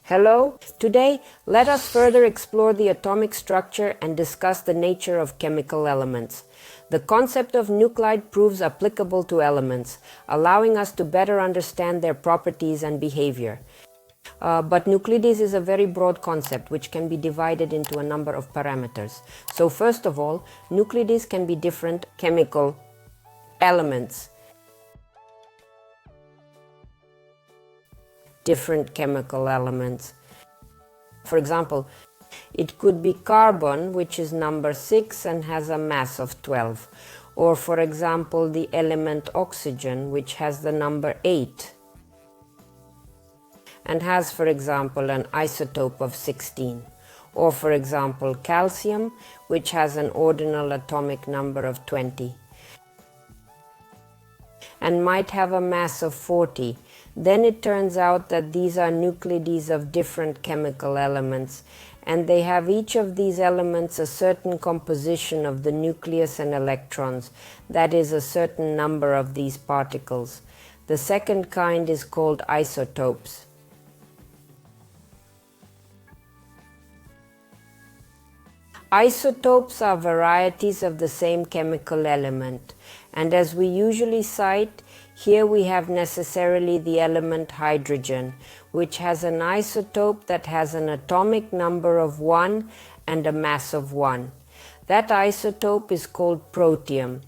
Hello! Today, let us further explore the atomic structure and discuss the nature of chemical elements. The concept of nuclide proves applicable to elements, allowing us to better understand their properties and behavior. But Nuclides is a very broad concept which can be divided into a number of parameters. So first of all, Nuclides can be different chemical elements. Different chemical elements. For example, it could be carbon, which is number 6 and has a mass of 12. Or for example, the element oxygen, which has the number 8 and has, for example, an isotope of 16. Or for example, calcium, which has an ordinal atomic number of 20 and might have a mass of 40. Then it turns out that these are nuclides of different chemical elements, and they have each of these elements a certain composition of the nucleus and electrons, that is, a certain number of these particles. The second kind is called isotopes. Isotopes are varieties of the same chemical element, and as we usually cite, here we have necessarily the element hydrogen, which has an isotope that has an atomic number of 1 and a mass of 1. That isotope is called protium.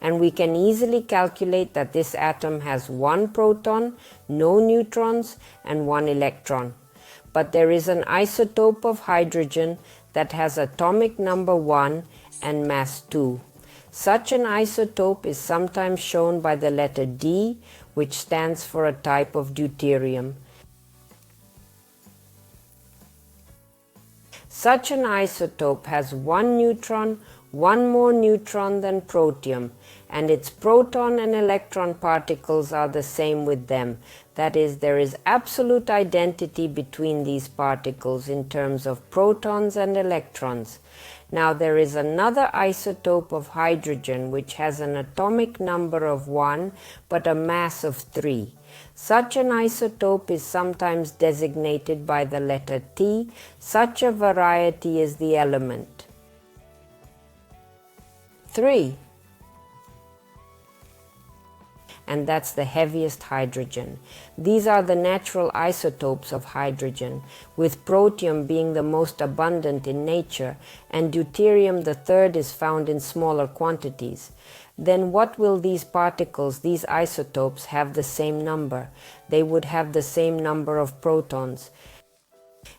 And we can easily calculate that this atom has 1 proton, no neutrons, and 1 electron. But there is an isotope of hydrogen that has atomic number 1 and mass 2. Such an isotope is sometimes shown by the letter D, which stands for a type of deuterium. Such an isotope has 1 neutron, 1 more neutron than protium, and its proton and electron particles are the same with them. That is, there is absolute identity between these particles in terms of protons and electrons. Now there is another isotope of hydrogen which has an atomic number of 1 but a mass of 3. Such an isotope is sometimes designated by the letter T. Such a variety is the element 3. And that's the heaviest hydrogen. These are the natural isotopes of hydrogen, with protium being the most abundant in nature, and deuterium the third is found in smaller quantities. Then what will these particles, these isotopes, have the same number? They would have the same number of protons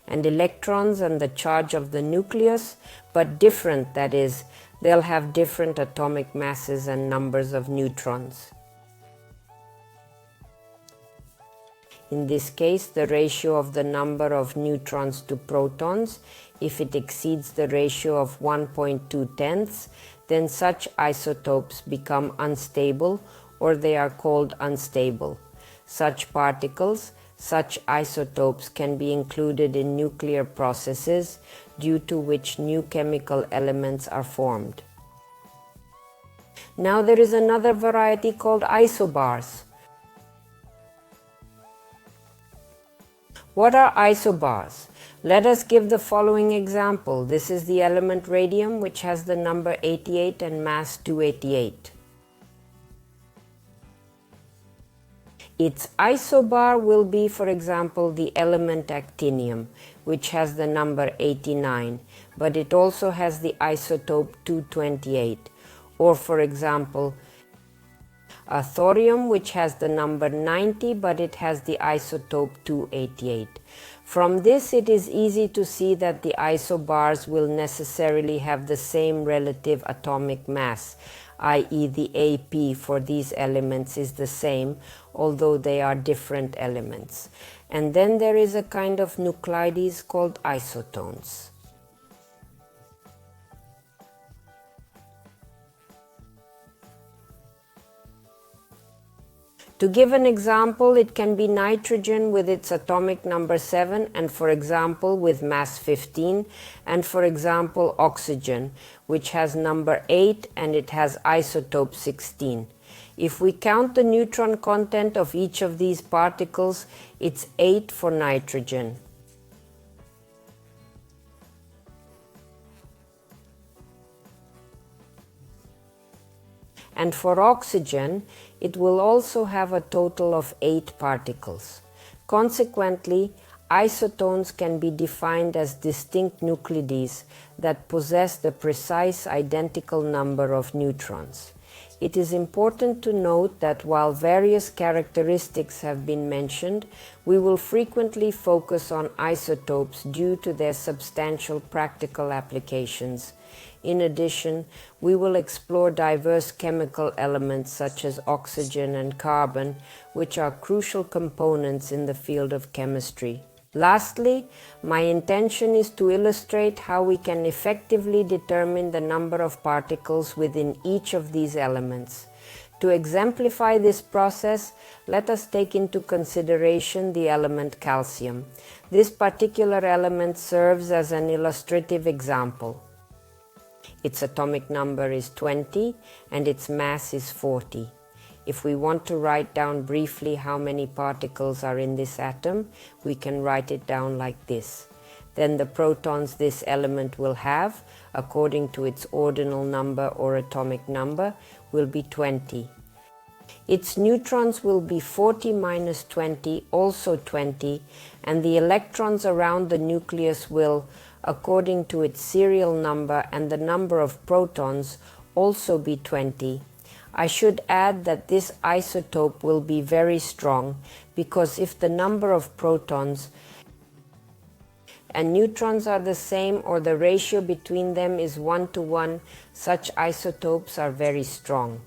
and electrons and the charge of the nucleus, but different, that is, they'll have different atomic masses and numbers of neutrons. In this case, the ratio of the number of neutrons to protons, if it exceeds the ratio of 1.2, then such isotopes become unstable, or they are called unstable. Such particles, such isotopes can be included in nuclear processes, due to which new chemical elements are formed. Now there is another variety called isobars. What are isobars? Let us give the following example. This is the element radium, which has the number 88 and mass 288. Its isobar will be, for example, the element actinium, which has the number 89, but it also has the isotope 228. Or, for example, thorium, which has the number 90, but it has the isotope 288. From this, it is easy to see that the isobars will necessarily have the same relative atomic mass, i.e. the AP for these elements is the same, although they are different elements. And then there is a kind of nuclides called isotones. To give an example, it can be nitrogen with its atomic number 7 and, for example, with mass 15, and, for example, oxygen, which has number 8 and it has isotope 16. If we count the neutron content of each of these particles, it's 8 for nitrogen. And for oxygen, it will also have a total of 8 particles. Consequently, isotones can be defined as distinct nuclides that possess the precise identical number of neutrons. It is important to note that while various characteristics have been mentioned, we will frequently focus on isotopes due to their substantial practical applications. In addition, we will explore diverse chemical elements such as oxygen and carbon, which are crucial components in the field of chemistry. Lastly, my intention is to illustrate how we can effectively determine the number of particles within each of these elements. To exemplify this process, let us take into consideration the element calcium. This particular element serves as an illustrative example. Its atomic number is 20 and its mass is 40. If we want to write down briefly how many particles are in this atom, we can write it down like this. Then the protons this element will have, according to its ordinal number or atomic number, will be 20. Its neutrons will be 40 minus 20, also 20, and the electrons around the nucleus will, according to its serial number and the number of protons, also be 20. I should add that this isotope will be very strong, because if the number of protons and neutrons are the same or the ratio between them is 1 to 1, such isotopes are very strong.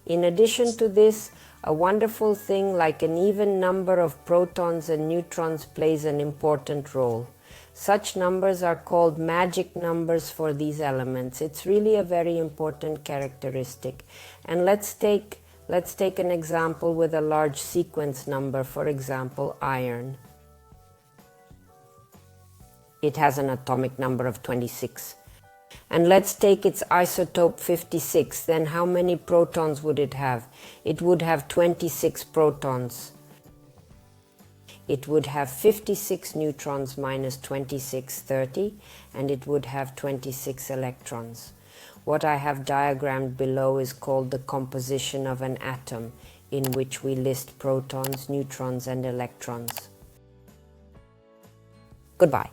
In addition to this, a wonderful thing like an even number of protons and neutrons plays an important role. Such numbers are called magic numbers for these elements. It's really a very important characteristic. And let's take an example with a large sequence number, for example, iron. It has an atomic number of 26. And let's take its isotope 56. Then how many protons would it have? It would have 26 protons. It would have 56 neutrons minus 26, 30, and it would have 26 electrons. What I have diagrammed below is called the composition of an atom, in which we list protons, neutrons, and electrons. Goodbye.